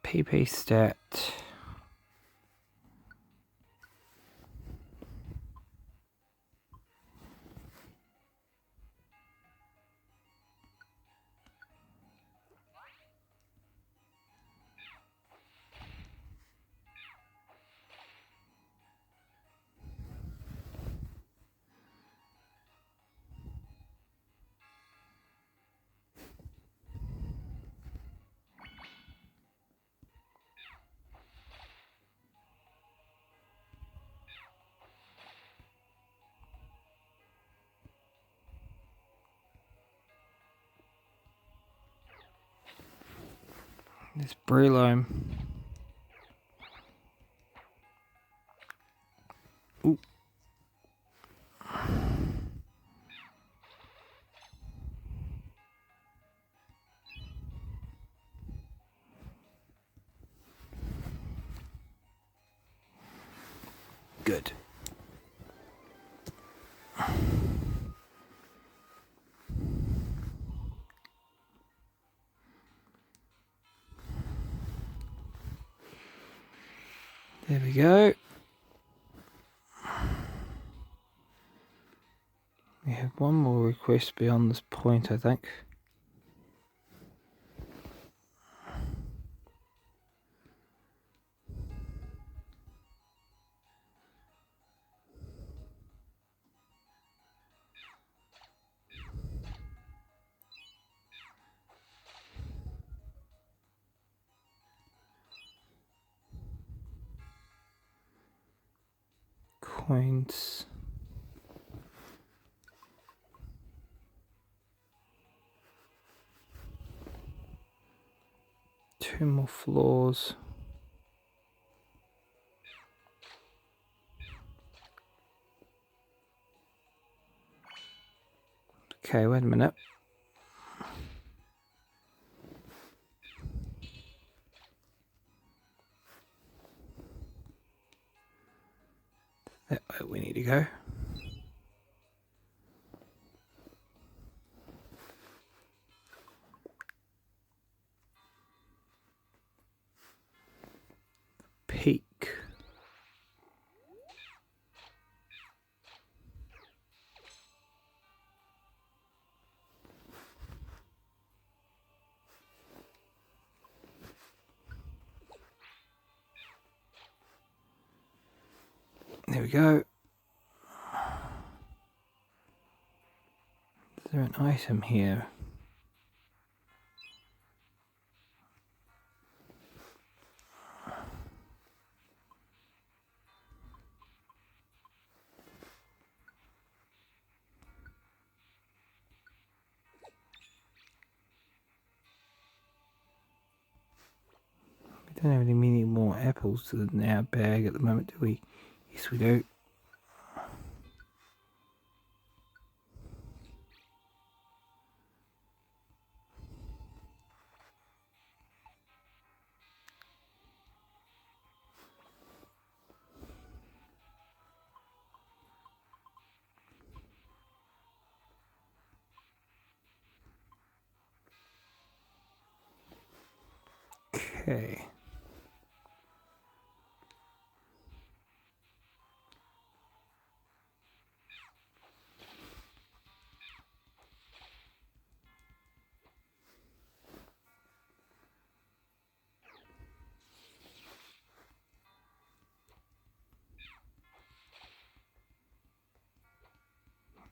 PP stat. This Breloom. Ooh. Good. There we go. We have one more request beyond this point, I think. Coins. Two more floors. Okay, wait a minute. That way we need to go. Peak. There we go. Is there an item here? We don't have many more apples in our bag at the moment, do we? Yes, we do. Okay.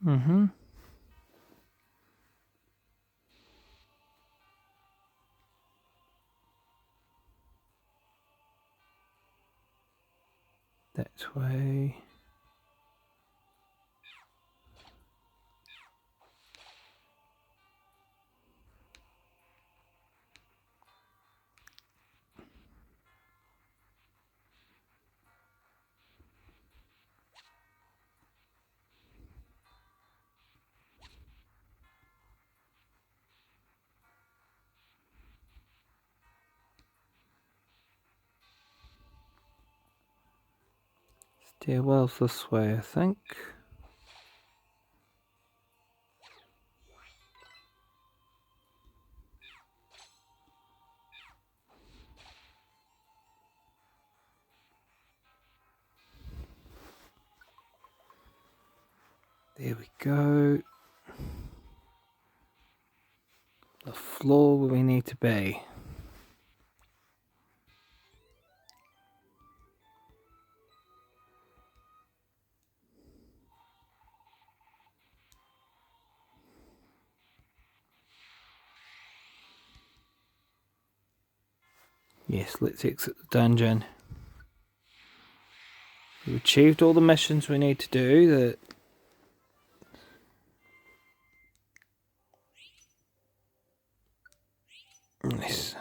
Mm-hmm. That way. Stairwell's this way, I think. There we go. The floor where we need to be. Yes, let's exit the dungeon. We've achieved all the missions we need to do. Nice.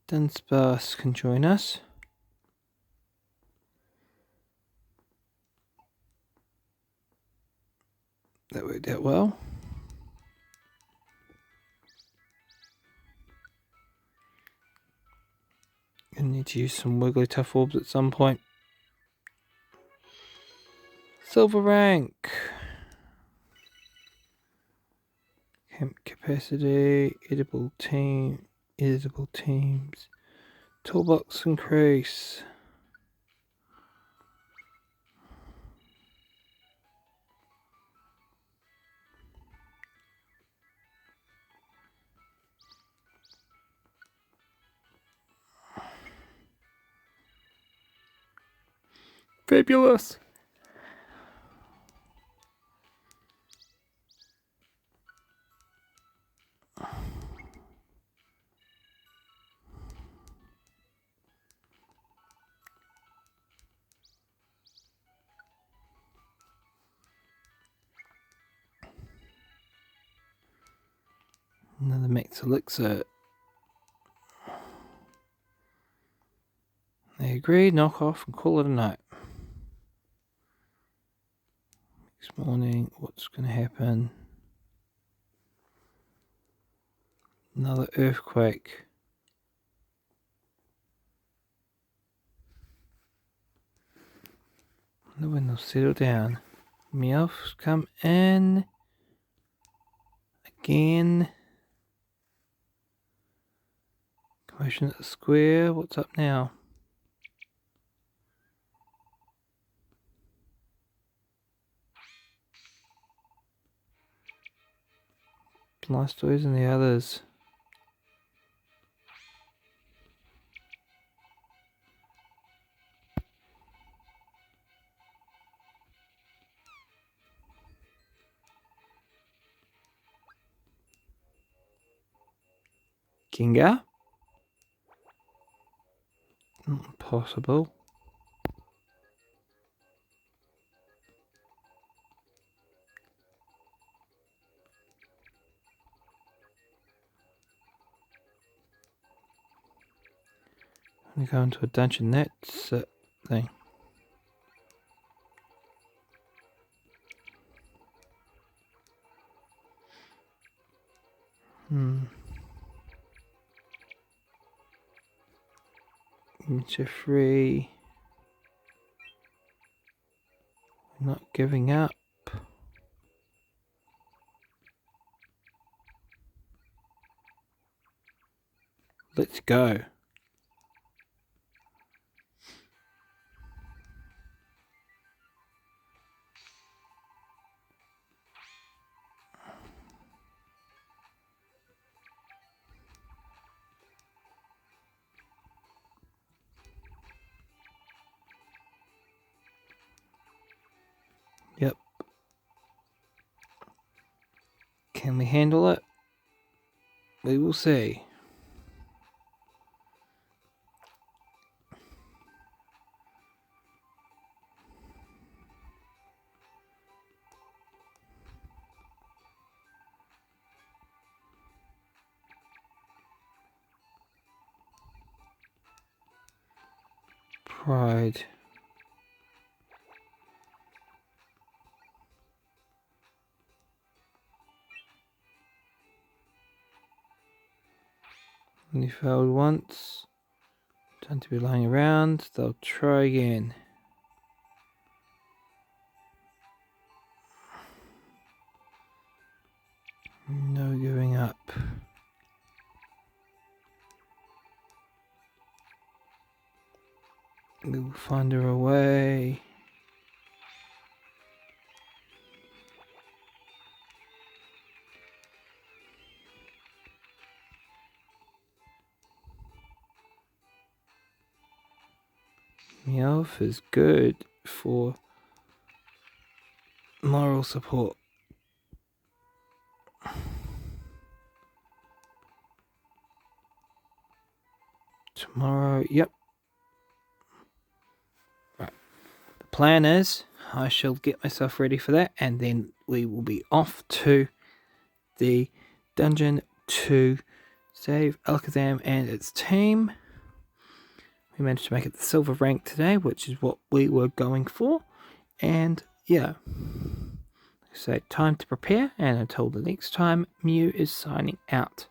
Dunsparce can join us. That worked out well. Gonna need to use some Wigglytuff orbs at some point. Silver rank. Camp capacity. Edible teams. Toolbox increase. Fabulous. Another max elixir. They agree, knock off and call it a night. Next morning, what's going to happen? Another earthquake. I wonder when they'll settle down. Meowths come in. Again. Commotion at the square. What's up now? Blastoise and the others. Kinga? Not possible. I'm going to go into a dungeon. That's it thing. Jeffrey. Not giving up. Let's go. Yep. Can we handle it? We will see. Pride. Only failed once. Time to be lying around. They'll try again. No giving up. We'll find her a way. Meowth is good for moral support. Tomorrow, yep. Right. The plan is I shall get myself ready for that, and then we will be off to the dungeon to save Alakazam and its team. We managed to make it the silver rank today, which is what we were going for. And yeah, so time to prepare, and until the next time, Mew is signing out.